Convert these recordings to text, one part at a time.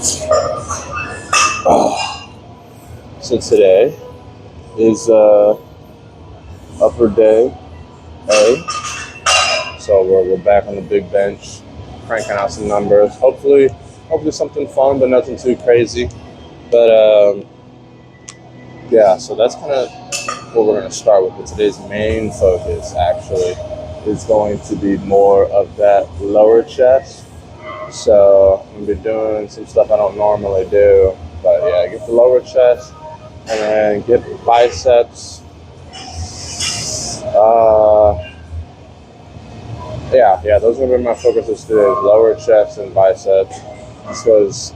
So today is upper day A. So we're back on the big bench, cranking out some numbers. Hopefully something fun, but nothing too crazy. But yeah, so that's kind of what we're going to start with. But today's main focus actually is going to be more of that lower chest. So I'm going to be doing some stuff I don't normally do. But yeah, get the lower chest and then get biceps. Yeah, those are going to be my focuses today, lower chest and biceps. This was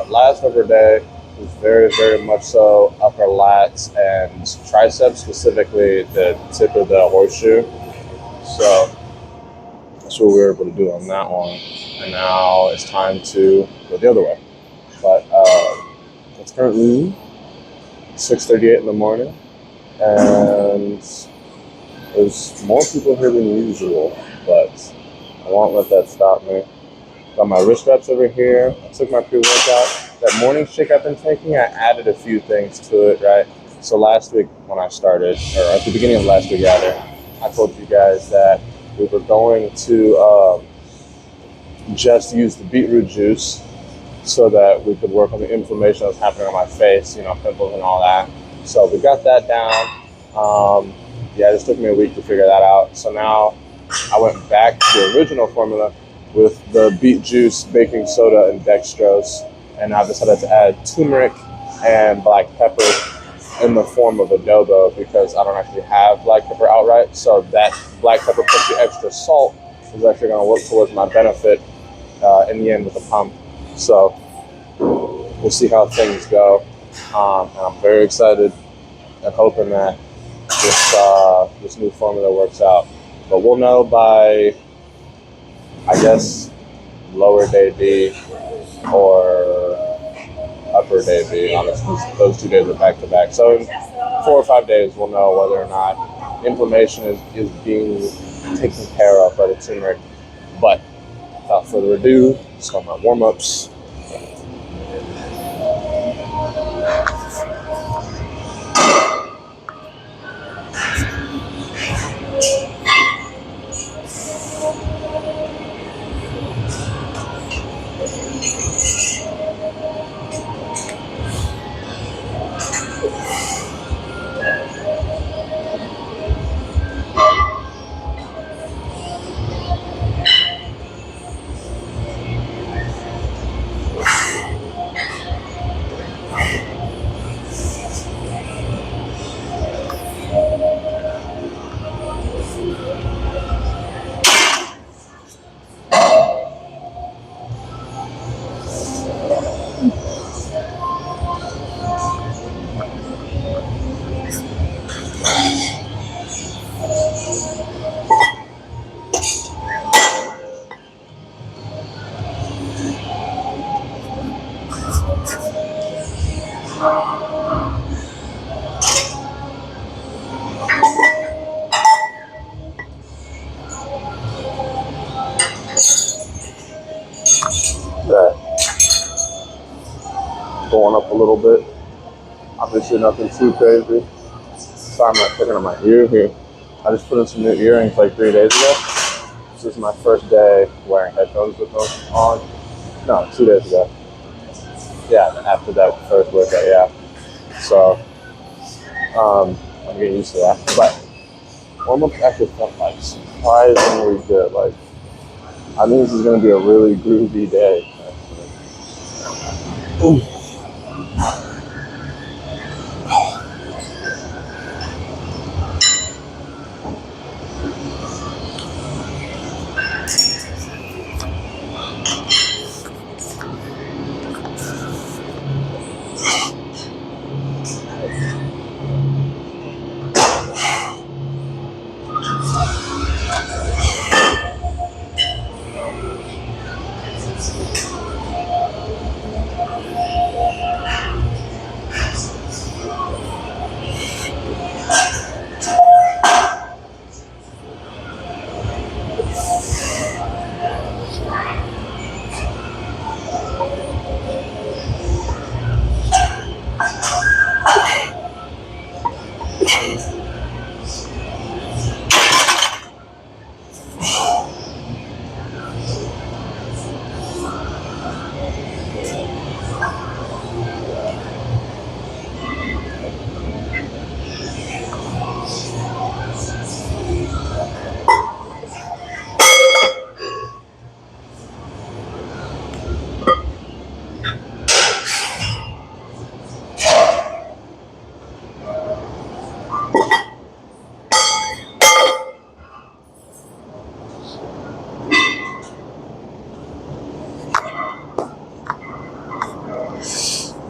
last upper day was very, very much so upper lats and triceps, specifically the tip of the horseshoe. So that's what we were able to do on that one. And now it's time to go the other way. But it's currently 6:38 in the morning, and there's more people here than usual, but I won't let that stop me. Got my wrist wraps over here. I took my pre-workout. That morning shake I've been taking, I added a few things to it, right? So last week when I started, or at the beginning of last week rather, I told you guys that we were going to just use the beetroot juice so that we could work on the inflammation that's happening on my face, pimples and all that. So we got that down. Yeah, it just took me a week to figure that out. So now I went back to the original formula with the beet juice, baking soda, and dextrose. And I decided to add turmeric and black pepper in the form of adobo because I don't actually have black pepper outright. So that black pepper plus the extra salt is actually going to work towards my benefit in the end with the pump. So we'll see how things go. And I'm very excited and hoping that this new formula works out. But we'll know by, I guess, lower day B or upper day B. Honestly, those 2 days are back to back. So in 4 or 5 days, we'll know whether or not inflammation is being taken care of by the turmeric. But without further ado, start my warm-ups. That going up a little bit. Obviously nothing too crazy. Sorry, I'm not picking up my ear here. I just put in some new earrings like 3 days ago. This is my first day wearing headphones with them on. No, 2 days ago. Yeah, after that first workout, yeah. So, I'm getting used to that. But warm-up actually felt like surprisingly good. Like, I think this is going to be a really groovy day. Ooh.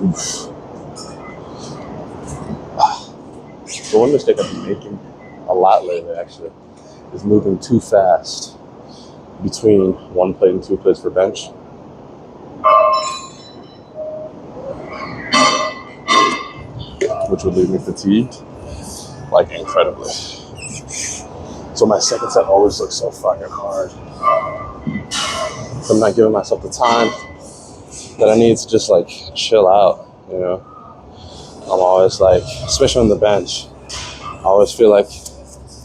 The one mistake I've been making a lot lately, actually, is moving too fast between 1 plate and 2 plates for bench. Which would leave me fatigued, like, incredibly. So my second set always looks so fucking hard. I'm not giving myself the time that I need to just, like, chill out, you know? I'm always like, especially on the bench, I always feel like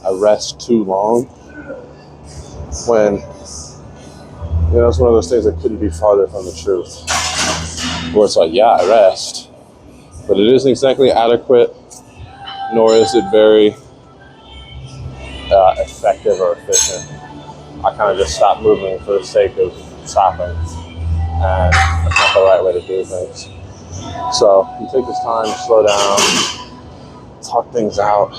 I rest too long when, you know, it's one of those things that couldn't be farther from the truth. Where it's like, yeah, I rest, but it isn't exactly adequate, nor is it very effective or efficient. I kind of just stop moving for the sake of stopping, and that's not the right way to do things. So you take this time, slow down, talk things out.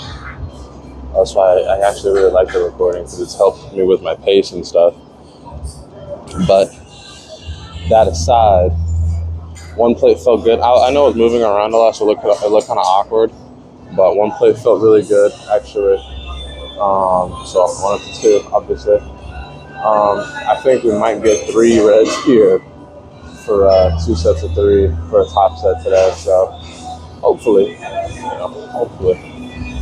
That's why I actually really like the recording, because it's helped me with my pace and stuff. But that aside, 1 plate felt good. I know it was moving around a lot, so it looked kind of awkward. But 1 plate felt really good, actually. So 1 to 2, obviously. I think we might get 3 reds here for 2 sets of 3 for a top set today. So hopefully, hopefully.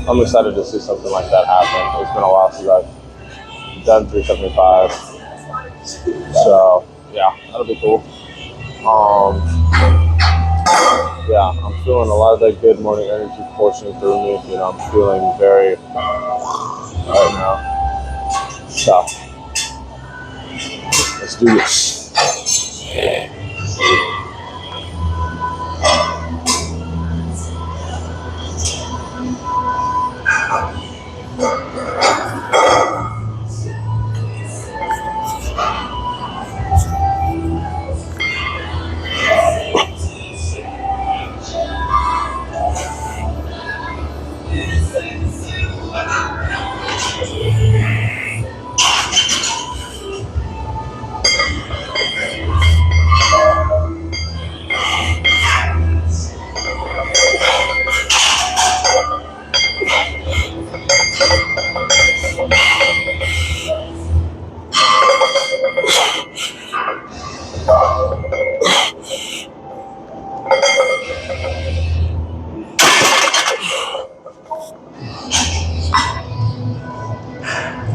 I'm excited to see something like that happen. It's been a while since I've done 375. So yeah, that'll be cool. Yeah, I'm feeling a lot of that good morning energy coursing through me. You know, I'm feeling very right now. So let's do this.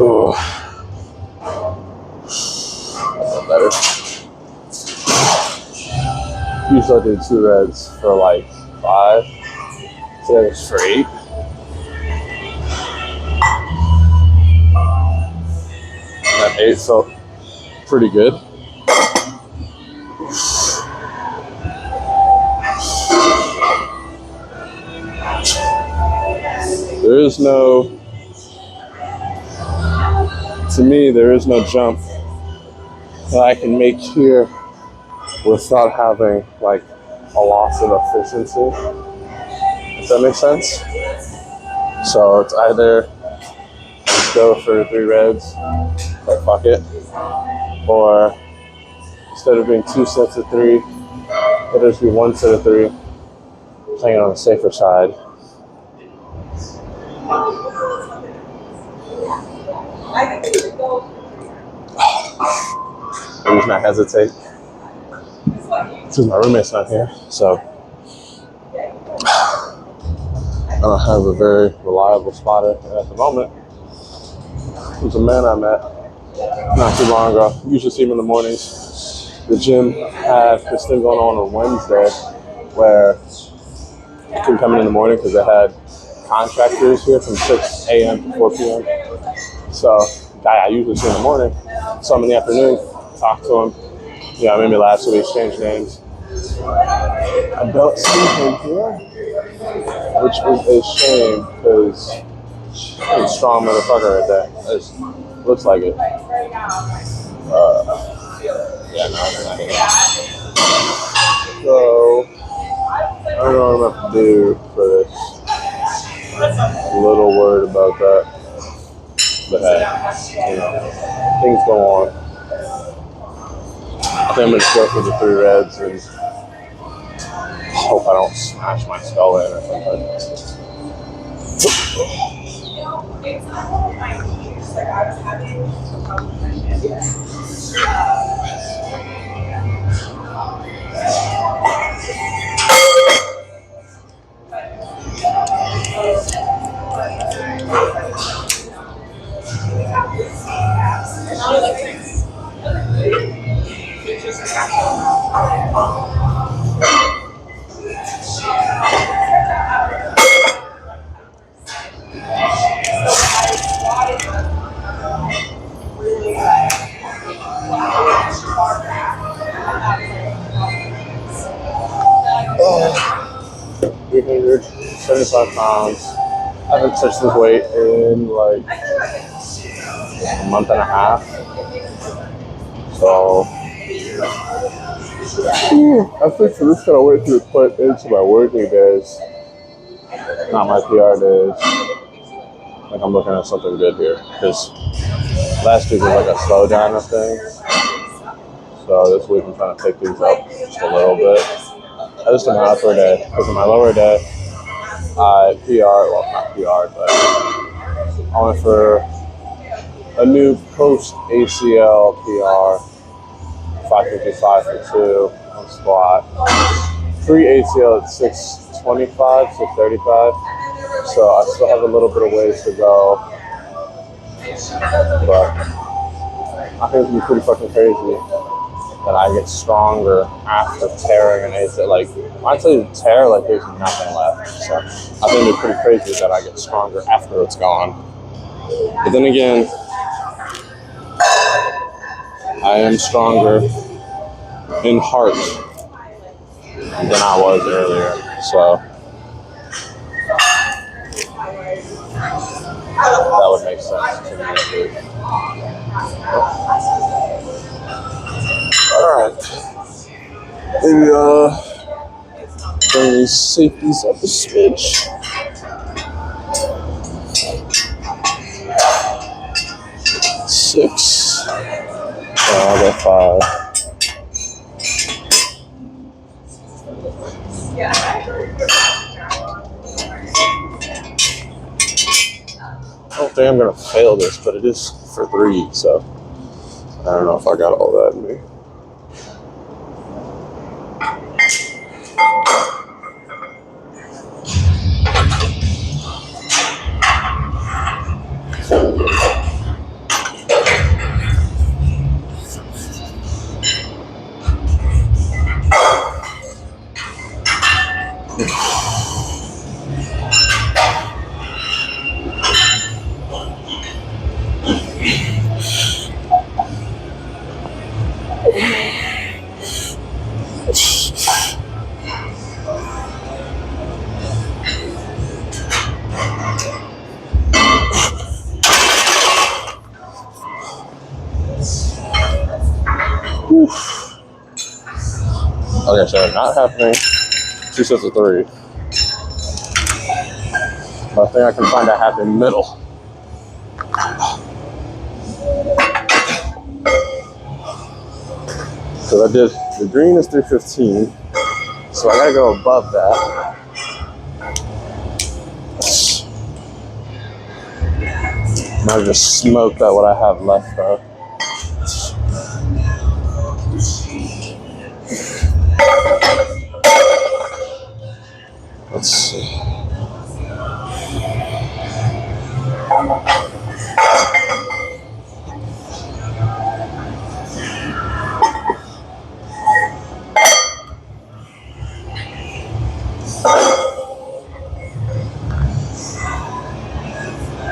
Oh, that's better. Usually I do 2 reds for like 5. Today was for 8. And that 8 felt pretty good. There is no, to me, there is no jump that I can make here without having like a loss of efficiency. Does that make sense? So it's either just go for 3 reds, but fuck it, or instead of being 2 sets of 3, it'll just be 1 set of 3, playing it on the safer side. The reason I hesitate is because my roommate's not here, so I don't have a very reliable spotter at the moment. There's a man I met not too long ago. You usually see him in the mornings. The gym had this thing going on Wednesday where I couldn't come in the morning because they had contractors here from 6 a.m. to 4 p.m. So the guy I usually see in the morning, saw him in the afternoon, talked to him. You know, maybe last week we exchanged names. I don't see him here, which is a shame because he's a strong motherfucker right there. It looks like it. Yeah, no, it's not here. So I don't know what I'm about to do for this. I'm a little worried about that. But hey, you know, things go on. I think I'm going to go for the 3 reds and I don't smash my skull in or something. Oh, 375 pounds. I haven't touched this weight in like a month and a half. So I think for this kind of weight to put into my working days, not my PR days. Like I'm looking at something good here because last week was like a slowdown of things. So this week I'm trying to pick things up just a little bit. I just did my upper day because in my lower day I well not PR, but I went for a new post ACL PR, 555 for 2 on squat. Pre-ACL at 625, 635. So I still have a little bit of ways to go. But I think it's gonna be pretty fucking crazy that I get stronger after tearing an ACL. Like, when I tell you to tear, like there's nothing left. So I think it's pretty crazy that I get stronger after it's gone. But then again, I am stronger in heart than I was earlier. So that would make sense to me. Alright. Maybe bring these safeties up a smidge. Six. I'll go 5. I don't think I'm gonna fail this, but it is for 3, so I don't know if I got all that in me. Okay, so not happening. 2 sets of 3. But I think I can find a happy middle. So I did, the green is 315, so I gotta go above that. Might just smoke that what I have left though. Let's see.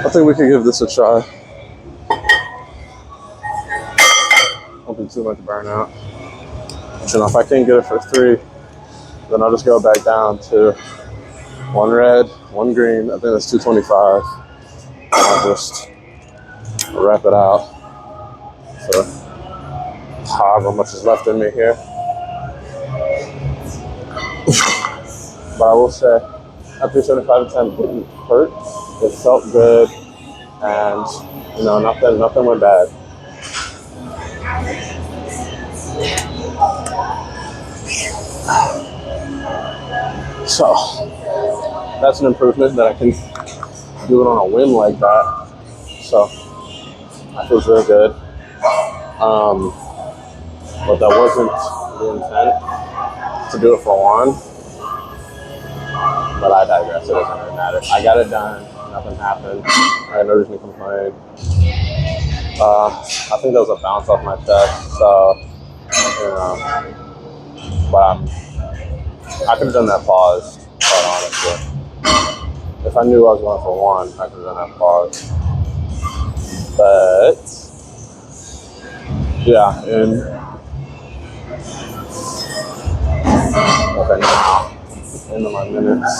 I think we can give this a try. Don't do too much burnout. You know, if I can't get it for 3, then I'll just go back down to 1 red, 1 green. I think that's 225. I'll just wrap it out. So, however much is left in me here. But I will say, after 75 attempts, it didn't hurt. It felt good, and you know, nothing went bad. So that's an improvement that I can do it on a whim like that. So that feels real good. But that wasn't the intent to do it for one. But I digress. It doesn't really matter. I got it done. Nothing happened. I had no reason to complain. I think that was a bounce off my chest. So, you know, but I could have done that pause, quite honestly. If I knew I was going for one, I could have done that pause. But, yeah, and okay, now, into my minutes.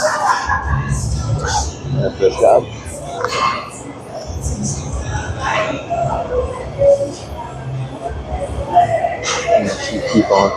That's this guy. And keep on.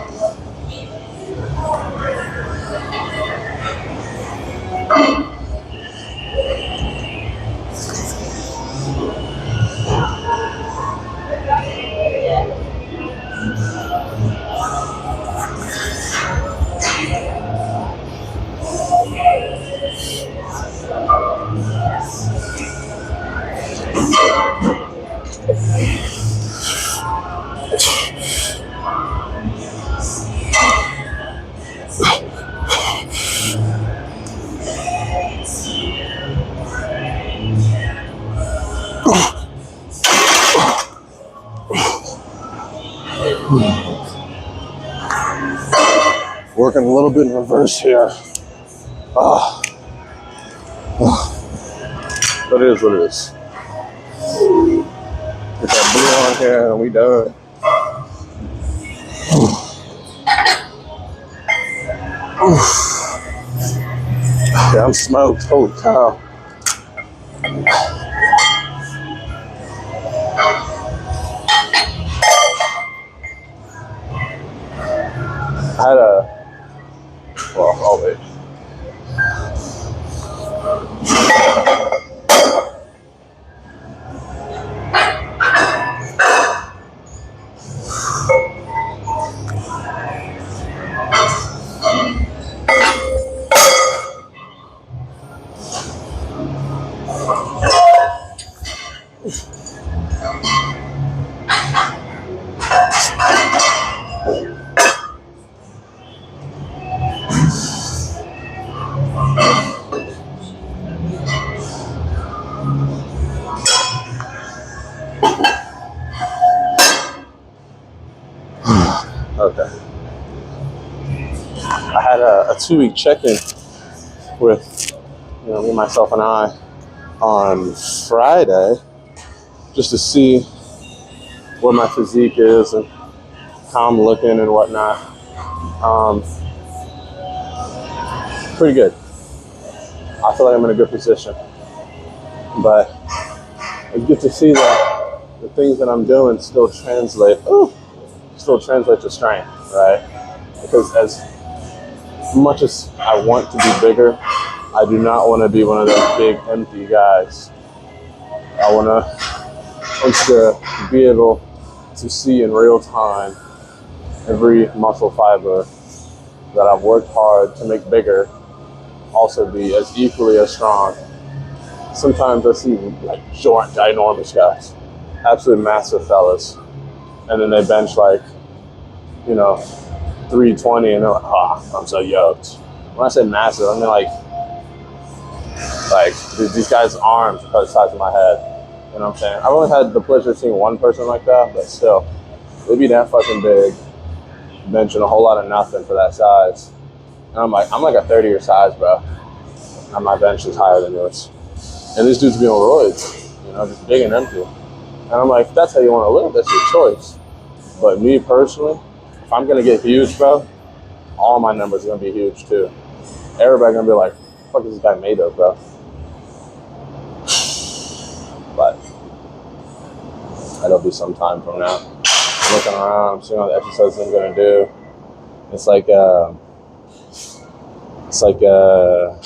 Working a little bit in reverse here. But it is what it is. Get that blue on here and we done. Yeah, I'm smoked. Holy cow. I had oh wait. Okay. I had a 2-week check-in with me, myself, and I on Friday just to see where my physique is and how I'm looking and whatnot. Pretty good. I feel like I'm in a good position. But it's good to see that the things that I'm doing still translate to strength, right? Because as much as I want to be bigger, I do not want to be one of those big empty guys. I want to be able to see in real time every muscle fiber that I've worked hard to make bigger also be as equally as strong. Sometimes I see like ginormous guys, absolute massive fellas, and then they bench like 320 and they're like, I'm so yoked. When I say massive, I mean like these guys' arms are the size of my head. You know what I'm saying? I've only had the pleasure of seeing one person like that, but still, they'd be that fucking big, benching a whole lot of nothing for that size. And I'm like a 30-year size, bro. And my bench is higher than yours. And these dudes be on roids, just big and empty. And I'm like, if that's how you want to live, that's your choice. But me personally, if I'm gonna get huge, bro, all my numbers are gonna be huge too. Everybody gonna be like, what the fuck is this guy made of, bro? But that'll be some time from now. I'm looking around, I'm seeing all the exercises I'm gonna do. It's like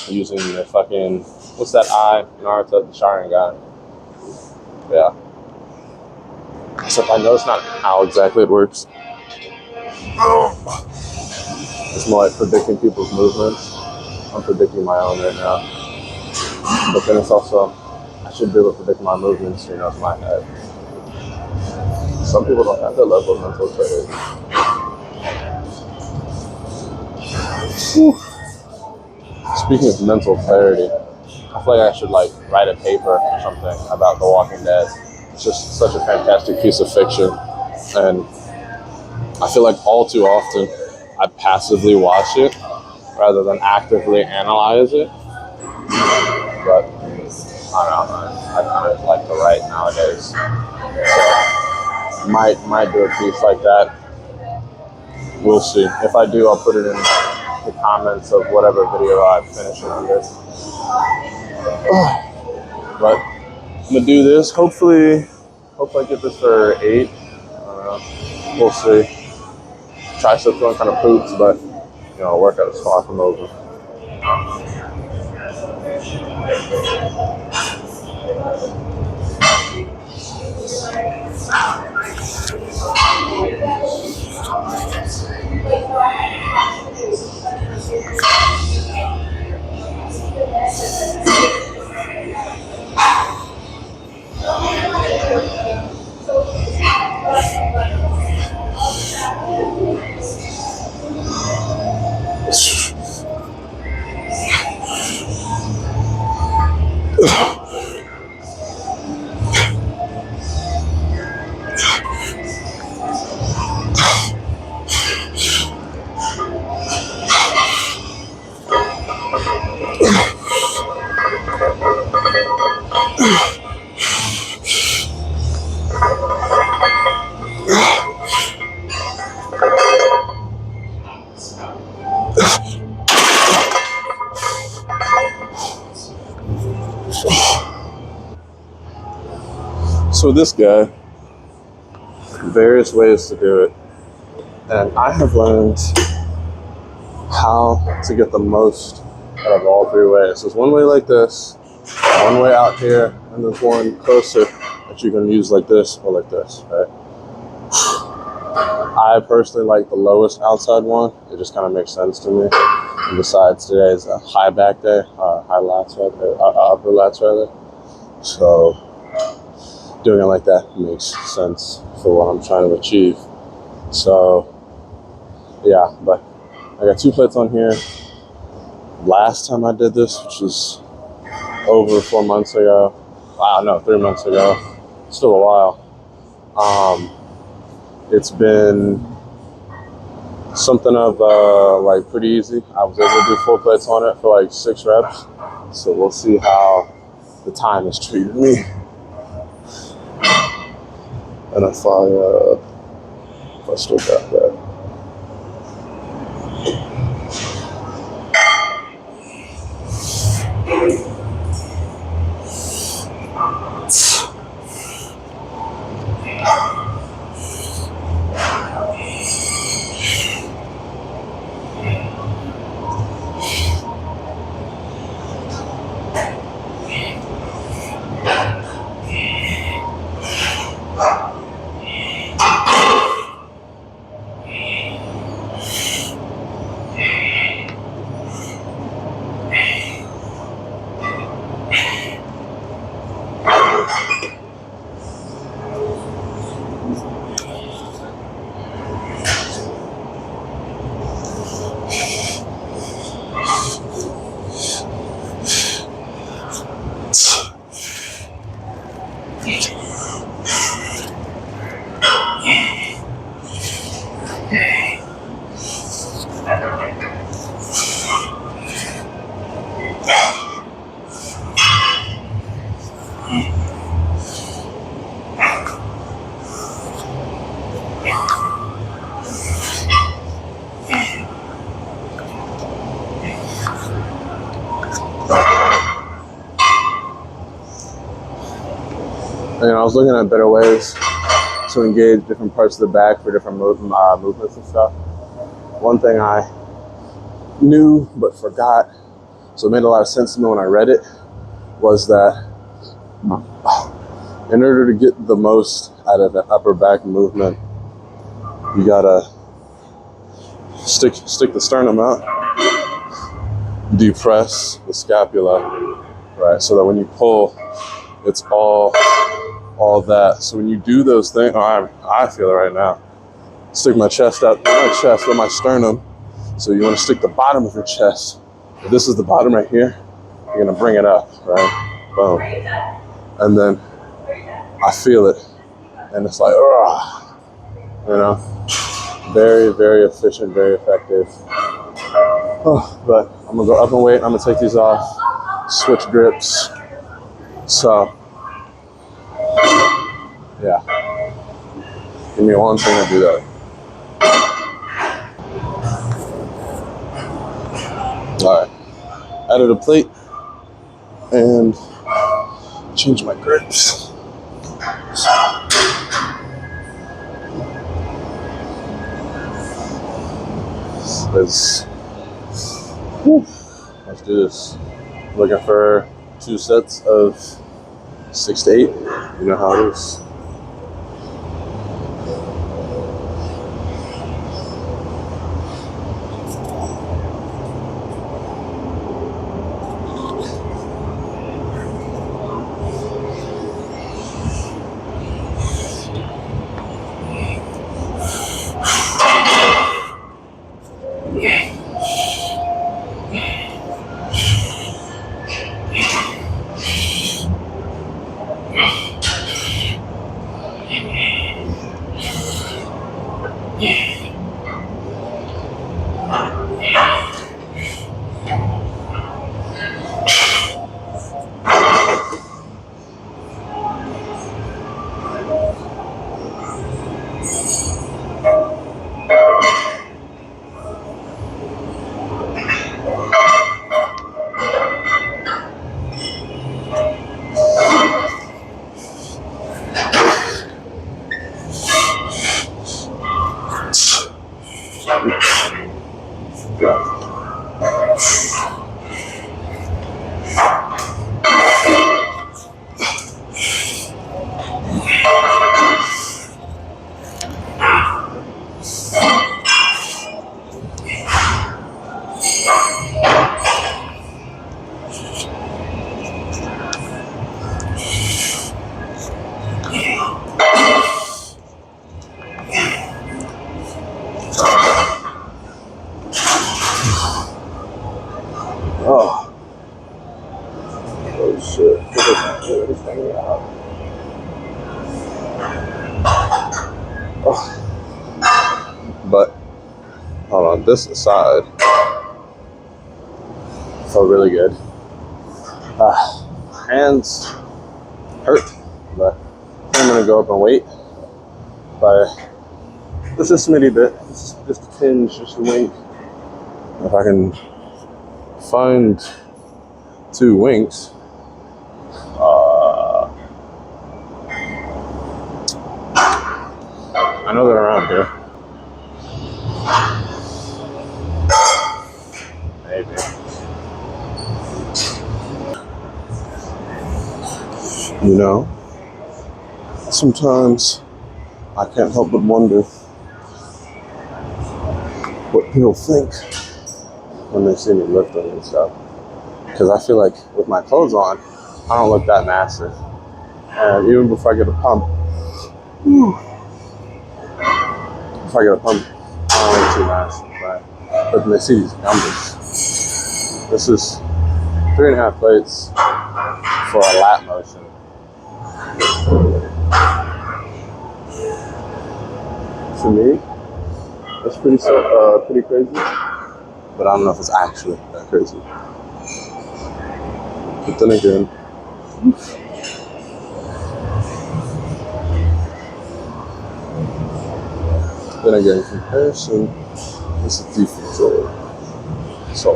using the fucking, what's that eye? Naruto, the Sharingan. Yeah. Except I know it's not how exactly it works. It's more like predicting people's movements. I'm predicting my own right now. But then it's also, I should be able to predict my movements, in my head. Some people don't have that level of mental clarity. Speaking of mental clarity, I feel like I should write a paper or something about The Walking Dead. It's just such a fantastic piece of fiction, and I feel like all too often I passively watch it rather than actively analyze it. But I don't know, I kind of like to write nowadays, so might do a piece like that. We'll see. If I do, I'll put it in the comments of whatever video I finish it under. But I'm gonna do this. Hopefully I get this for 8. We'll see. Triceps feeling kind of poops, but workout is far from over. So this guy, various ways to do it, and I have learned how to get the most out of all 3 ways. There's one way like this, one way out here, and there's one closer that you can use like this or like this, right? I personally like the lowest outside one. It just kind of makes sense to me. And besides, today is a high back day, high lats rather, upper lats rather. So doing it like that makes sense for what I'm trying to achieve. So yeah, but I got 2 plates on here. Last time I did this, which was over 4 months ago. Wow, no, 3 months ago. Still a while. It's been something of pretty easy. I was able to do 4 plates on it for 6 reps. So we'll see how the time has treated me. And if I still got that. And I was looking at better ways to engage different parts of the back for different movements and stuff. One thing I knew but forgot, so it made a lot of sense to me when I read it, was that in order to get the most out of the upper back movement, you gotta stick the sternum out depress the scapula, right? So that when you pull, it's all that. So when you do those things, I feel it right now. Stick my chest out, not my chest, but my sternum. So you want to stick the bottom of your chest. If this is the bottom right here, you're gonna bring it up, right? Boom. And then I feel it, and it's like, very, very efficient, very effective. But I'm gonna go up and wait. I'm gonna take these off, switch grips. So, yeah. Give me one thing to do that. All right. Added a plate and change my grips. Let's do this. Looking for 2 sets of 6 to 8. You know how it is. Oh shit. But hold on, this side felt really good. Hands hurt, but I'm gonna go up and wait by just a smitty bit, just a tinge, just a wink. If I can find 2 winks, I know they're around here. Maybe. You know, sometimes I can't help but wonder what people think when they see me lifting and stuff. Because I feel like with my clothes on, I don't look that massive. And even before I get a pump, I don't look too massive, right? But when they see these numbers, this is 3.5 plates for a lat motion. To me, that's pretty crazy. But I don't know if it's actually that crazy. But then again, in comparison, it's a defense role. So.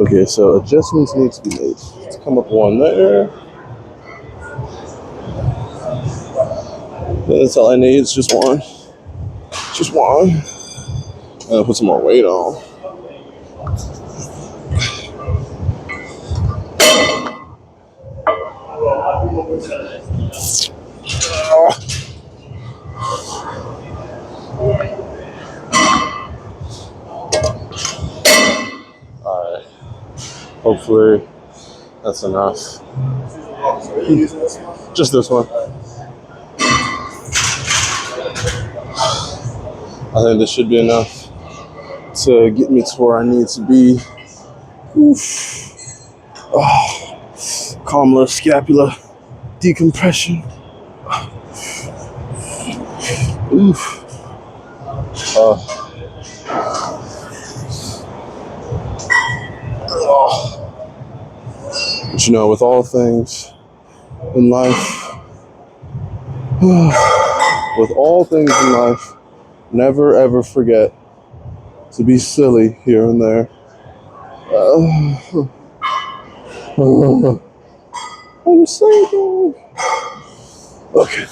Okay, so adjustments need to be made. Let's come up one there. That's all I need. It's just one. Just one. And I'll put some more weight on. Alright. Hopefully that's enough. Just this one. I think this should be enough to get me to where I need to be. Oof. Oh. Calm little scapula decompression. Oof. But you know, with all things in life, with all things in life, never ever forget to be silly here and there. I'm single. Okay.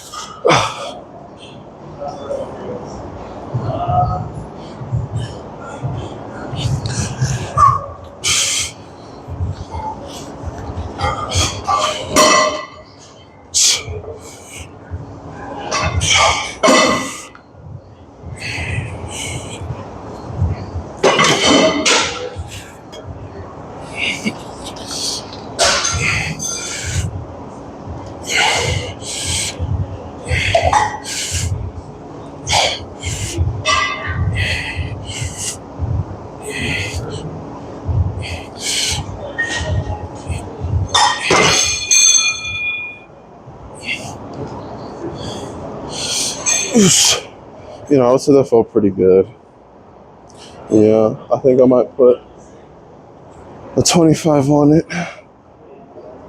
You know, I would say that felt pretty good. Yeah, I think I might put a 25 on it,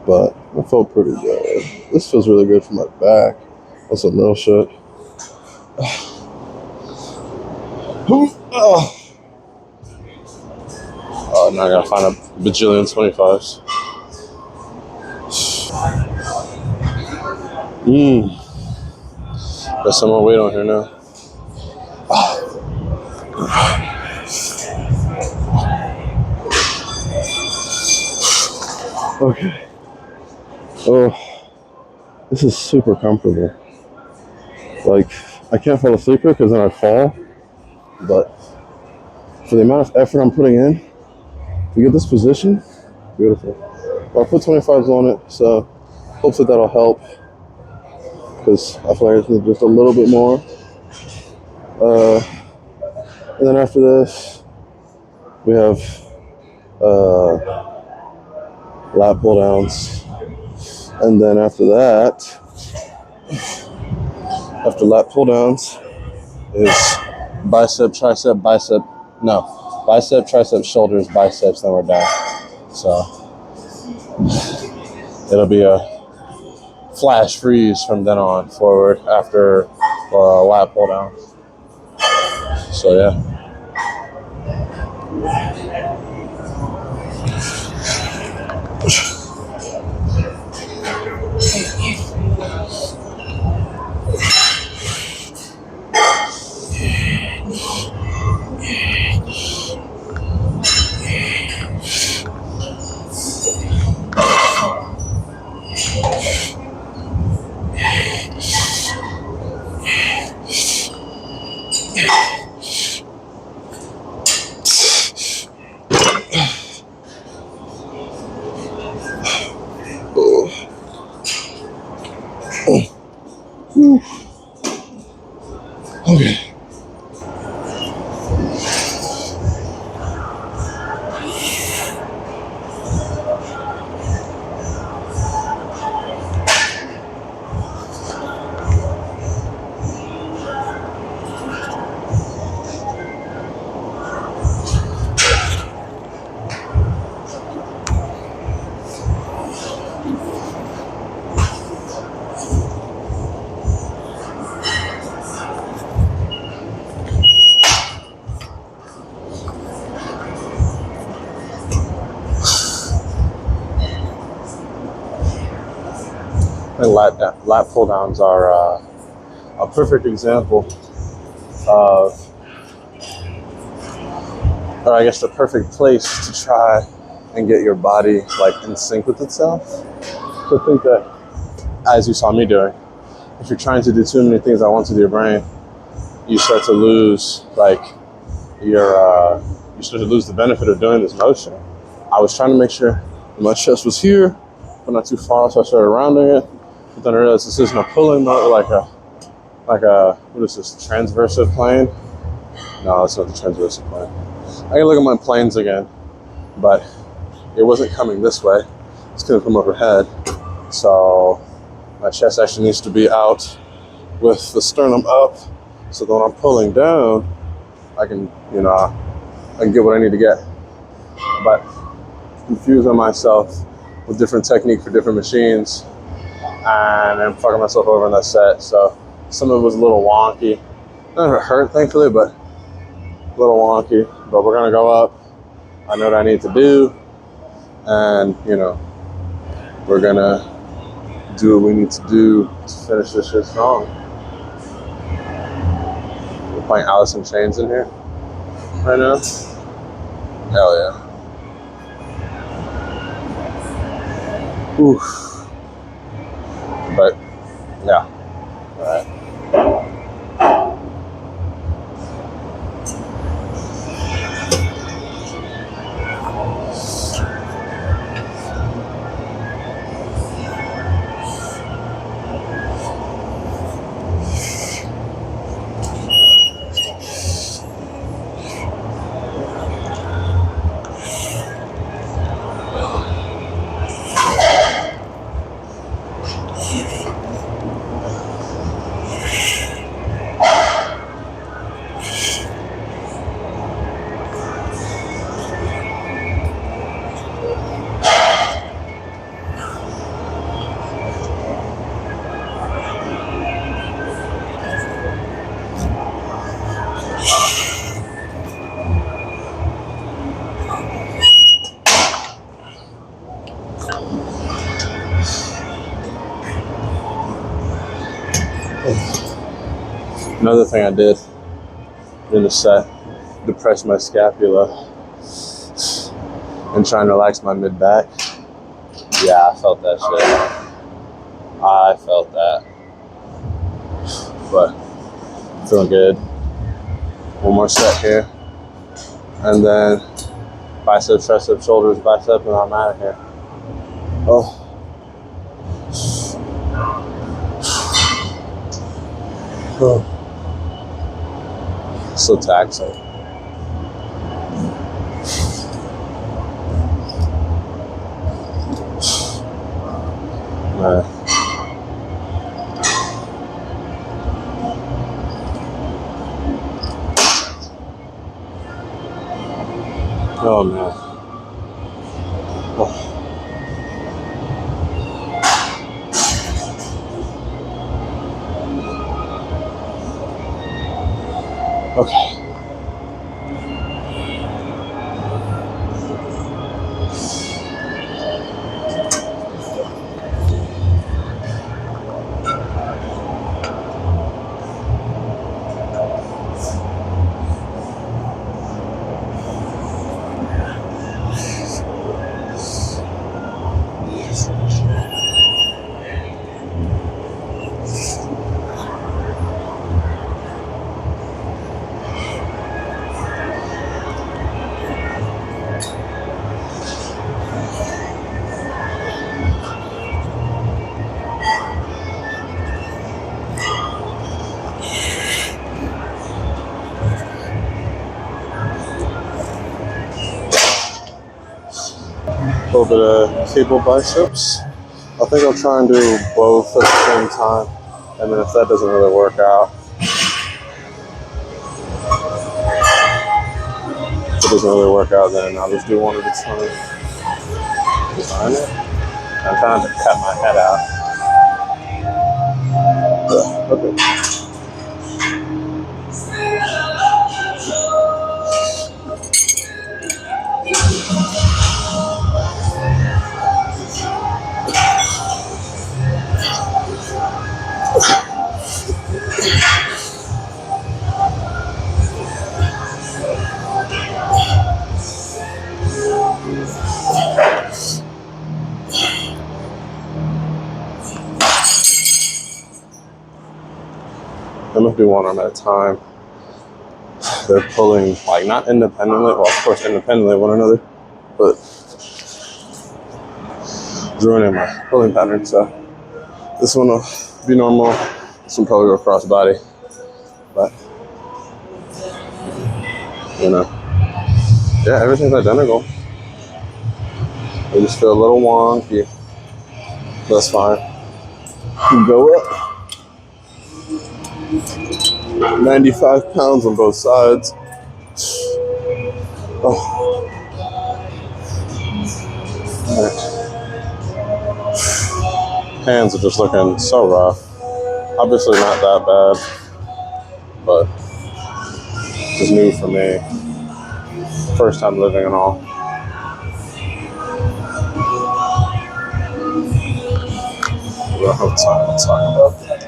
but it felt pretty good. This feels really good for my back. That's some real shit. Oh, now I gotta find a bajillion 25s. Got some more weight on here now. Okay. Oh, this is super comfortable. Like, I can't fall asleep here because then I fall. But for the amount of effort I'm putting in to get this position, beautiful. Well, I put 25s on it, so hopefully that'll help. Because I feel like I just need just a little bit more. And then after this, we have lat pull downs. And then after that, After lat pull downs is bicep, tricep, bicep. No, bicep, tricep, shoulders, biceps, then we're done. So it'll be a flash freeze from then on forward after lat pull down. So yeah. Okay. And lat pull downs are a perfect example of, or I guess the perfect place to try and get your body like in sync with itself. So think that, as you saw me doing, if you're trying to do too many things at once with your brain, you start to lose like you start to lose the benefit of doing this motion. I was trying to make sure my chest was here, but not too far, so I started rounding it. But then I realized this isn't a pulling mode, like a what is this, transversive plane? No, it's not the transversive plane. I can look at my planes again, but it wasn't coming this way. It's gonna come overhead. So my chest actually needs to be out with the sternum up, so that when I'm pulling down, I can, I can get what I need to get. But confusing myself with different technique for different machines, and I'm fucking myself over in that set. So some of it was a little wonky. Not hurt, thankfully, but a little wonky. But we're gonna go up. I know what I need to do, and we're gonna do what we need to do to finish this shit strong. We're playing Alice in Chains in here right now. Hell yeah. Oof. But yeah. All right. Another thing I did in the set, depress my scapula and trying to relax my mid back. Yeah, I felt that shit. I felt that. But feeling good. One more set here. And then bicep, tricep, shoulders, bicep, and I'm out of here. Oh. Oh. So taxing. Okay. A little bit of cable biceps. I think I'll try and do both at the same time. And then if that doesn't really work out, if it doesn't really work out, then I'll just do one at a time. Design it. I'm trying to cut my head out. Okay. I'm gonna do one arm at a time. They're pulling, like, not independently, well, of course, independently of one another, but ruining my pulling pattern. So this one will be normal. This one probably go cross body, but you know, yeah, everything's identical. They just feel a little wonky. That's fine. Go up. 95 pounds on both sides. Oh. Hands are just looking so rough. Obviously not that bad, but just new for me. First time living and all. We don't have time to talk about that.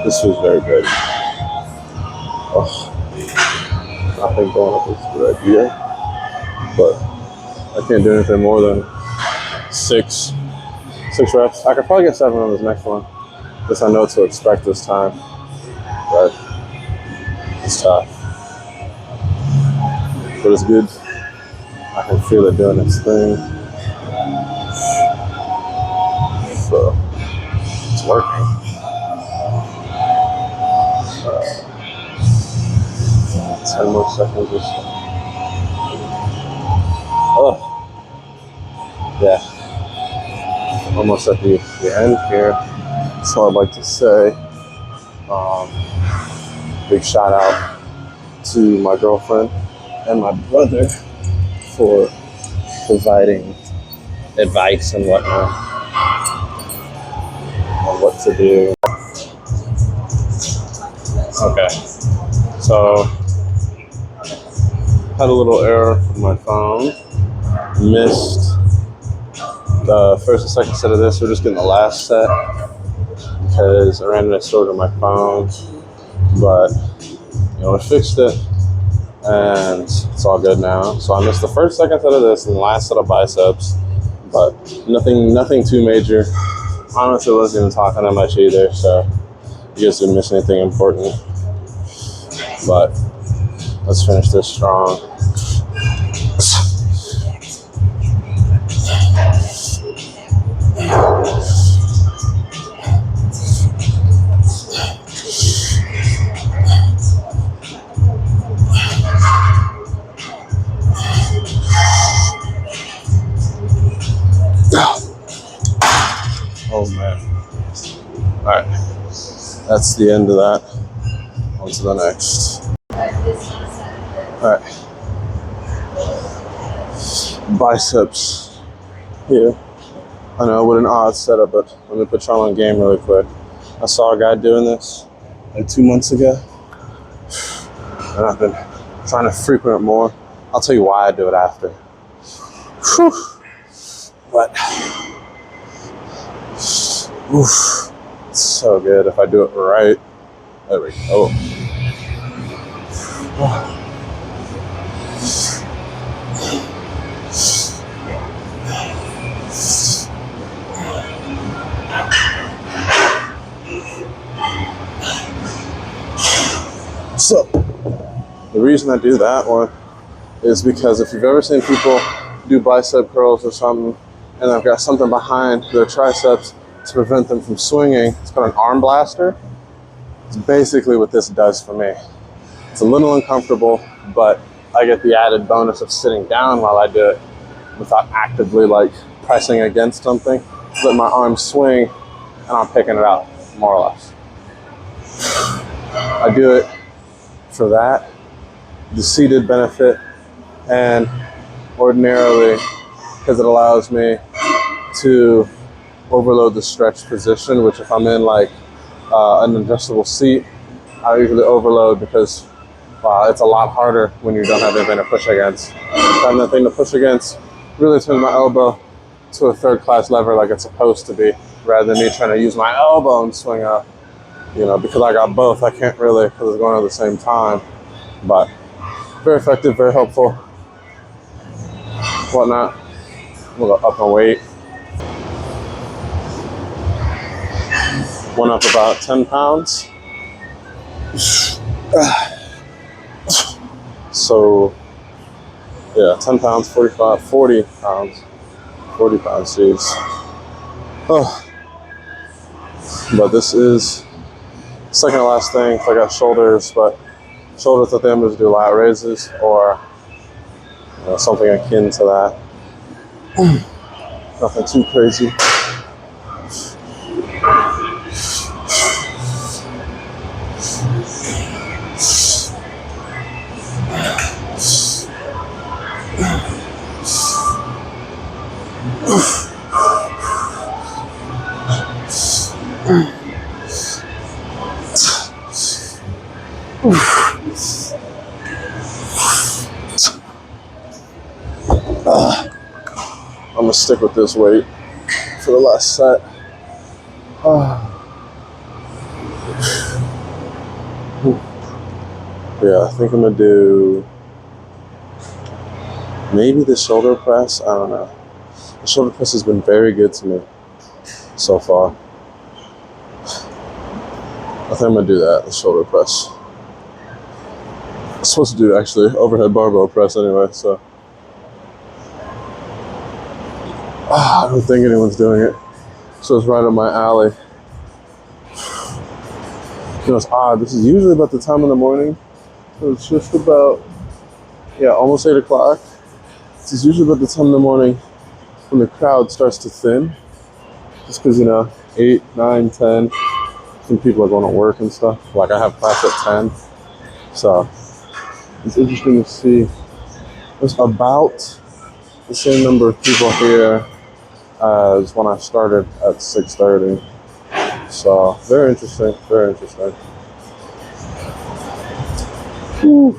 This feels very good. Oh, I think going up is a good idea, but I can't do anything more than six reps. I could probably get 7 on this next one. Guess I know what to expect this time, but it's tough. But it's good. I can feel it doing its thing. So it's working. 10 more seconds or so. Oh, yeah. Almost at the end here. So I'd like to say, big shout out to my girlfriend and my brother for providing advice and whatnot on what to do. Okay, so had a little error with my phone. Missed the first and second set of this. We're just getting the last set because I ran into a sword on my phone. But, you know, I fixed it and it's all good now. So I missed the first, second set of this and the last set of biceps, but nothing too major. Honestly, wasn't even talking that much either, so you guys didn't miss anything important. But let's finish this strong. Oh man. Alright. That's the end of that. On to the next. Alright. Biceps here. I know, what an odd setup, but let me put y'all on game really quick. I saw a guy doing this like 2 months ago, and I've been trying to frequent it more. I'll tell you why I do it after. Whew. But, oof, it's so good if I do it right. There we go. So, the reason I do that one is because if you've ever seen people do bicep curls or something, and they've got something behind their triceps to prevent them from swinging, it's called an arm blaster. It's basically what this does for me. It's a little uncomfortable, but I get the added bonus of sitting down while I do it without actively like pressing against something. Let my arms swing and I'm picking it out, more or less. I do it for that, the seated benefit, and ordinarily because it allows me to overload the stretch position, which if I'm in like an adjustable seat, I usually overload because it's a lot harder when you don't have anything to push against. Having that thing to push against really turns my elbow to a third class lever like it's supposed to be, rather than me trying to use my elbow and swing up. You know, because I got both, I can't really, because it's going at the same time. But very effective, very helpful, whatnot. We'll go up my weight. Went up about 10 pounds. So, yeah, 10 pounds, 40 pounds, geez. Oh. But this is second to last thing. I got shoulders, but shoulders at the end is do lat raises or something akin to that. Nothing too crazy. I'm gonna stick with this weight for the last set. Yeah, I think I'm gonna do maybe the shoulder press. I don't know. The shoulder press has been very good to me so far. I think I'm gonna do that, the shoulder press. I'm supposed to do actually overhead barbell press anyway, so. I don't think anyone's doing it. So it's right up my alley. You know, it's odd. This is usually about the time in the morning. So it's just about, almost 8 o'clock. This is usually about the time in the morning when the crowd starts to thin. Just because, 8, 9, 10, some people are going to work and stuff. Like I have class at 10. So it's interesting to see. There's about the same number of people here as when I started at 6:30. So very interesting, very interesting. Whew.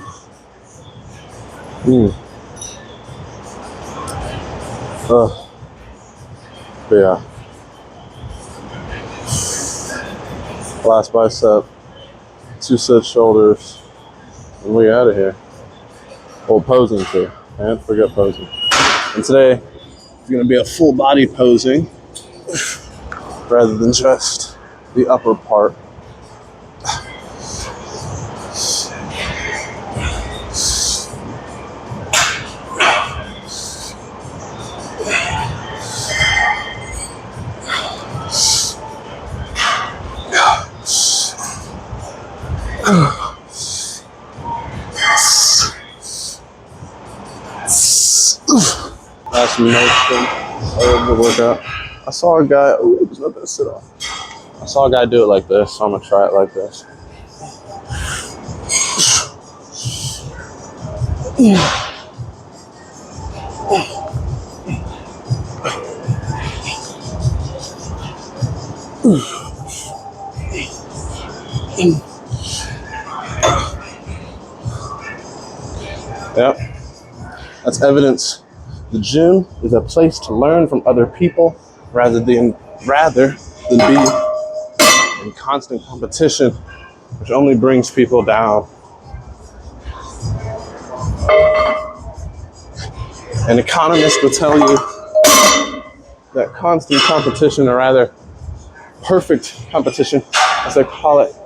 But yeah. Last bicep, 2 set shoulders, and we out of here. Well, posing too. Can't forget posing. And today is going to be a full body posing rather than just the upper part. That's motion of the workout. I saw a guy. Oh, there's nothing to sit on. I saw a guy do it like this, so I'm gonna try it like this. Yep, that's evidence. The gym is a place to learn from other people rather than be in constant competition, which only brings people down. An economist will tell you that constant competition, or rather perfect competition, as they call it,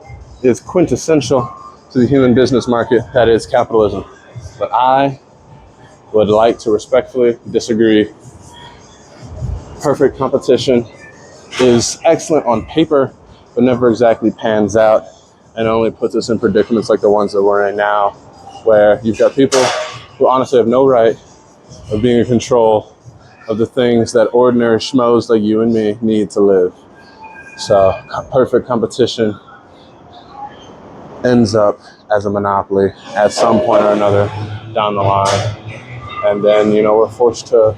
is quintessential to the human business market that is capitalism. But I would like to respectfully disagree. Perfect competition is excellent on paper, but never exactly pans out, and only puts us in predicaments like the ones that we're in now, where you've got people who honestly have no right of being in control of the things that ordinary schmoes like you and me need to live. So perfect competition ends up as a monopoly at some point or another down the line. And then, we're forced to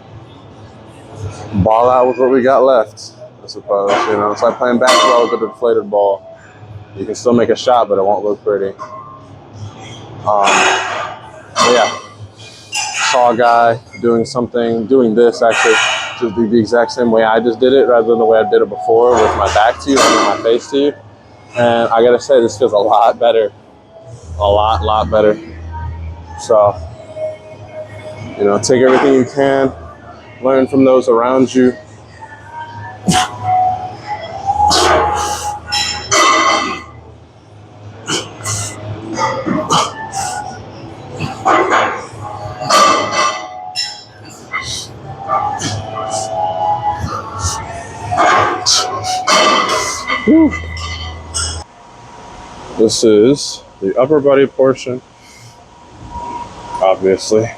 ball out with what we got left, I suppose. It's like playing basketball with a deflated ball. You can still make a shot, but it won't look pretty. Yeah. Saw a guy doing this actually, just the exact same way I just did it, rather than the way I did it before, with my back to you and my face to you. And I gotta say, this feels a lot better. A lot better. So, take everything you can, learn from those around you. Whew. This is the upper body portion, obviously.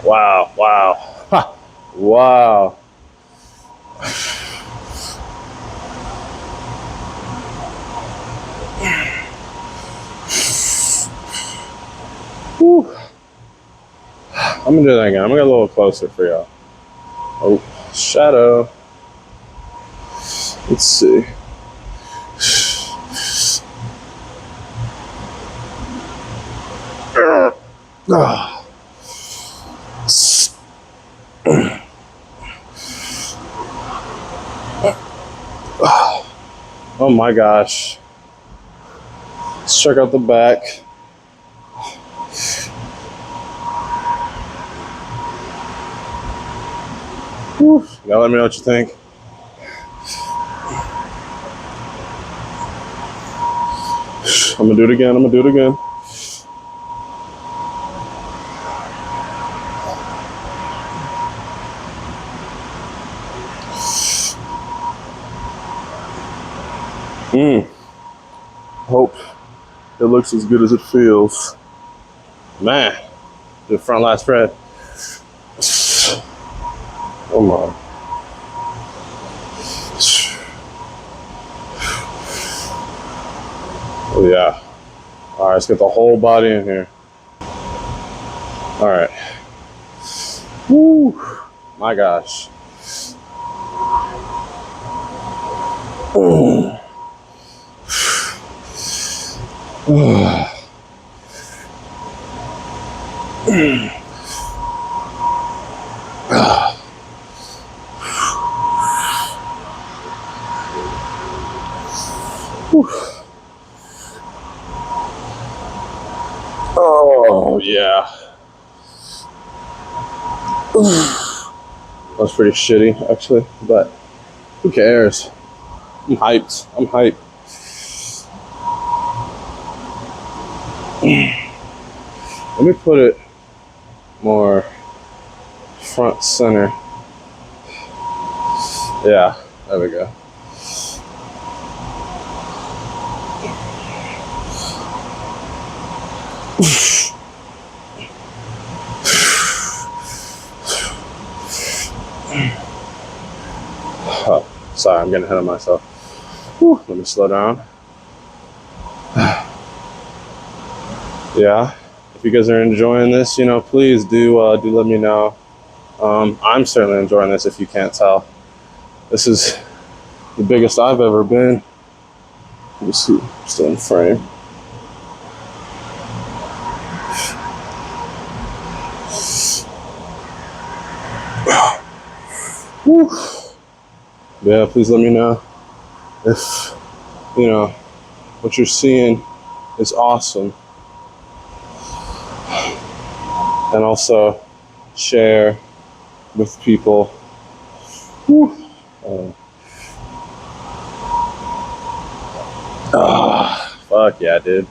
Wow. Wow. Ha. Wow. Whew. I'm gonna do that again. I'm gonna get a little closer for y'all. Oh, shadow. Let's see. Oh my gosh. Let's check out the back. Whew. Now let me know what you think. I'm gonna do it again. Hope it looks as good as it feels. Man, the front lat spread. Oh my. Oh yeah. All right, let's get the whole body in here. All right. Woo. My gosh. Oh, yeah. That was pretty shitty, actually, but who cares? I'm hyped. I'm hyped. Let me put it more front center. Yeah, there we go. Oh, sorry, I'm getting ahead of myself. Whew, let me slow down. Yeah, if you guys are enjoying this, please do let me know. I'm certainly enjoying this. If you can't tell, this is the biggest I've ever been. Let me see, still in frame. Whew. Yeah, please let me know if what you're seeing is awesome, and also share with people. Whew. Fuck yeah, dude.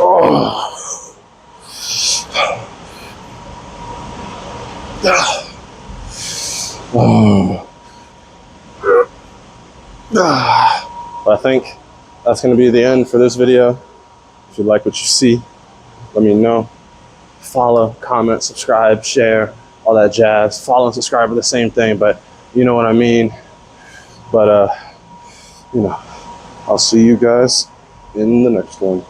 Oh. Oh. But I think that's going to be the end for this video. If you like what you see, let me know. Follow, comment, subscribe, share, all that jazz. Follow and subscribe are the same thing, but you know what I mean. But I'll see you guys in the next one.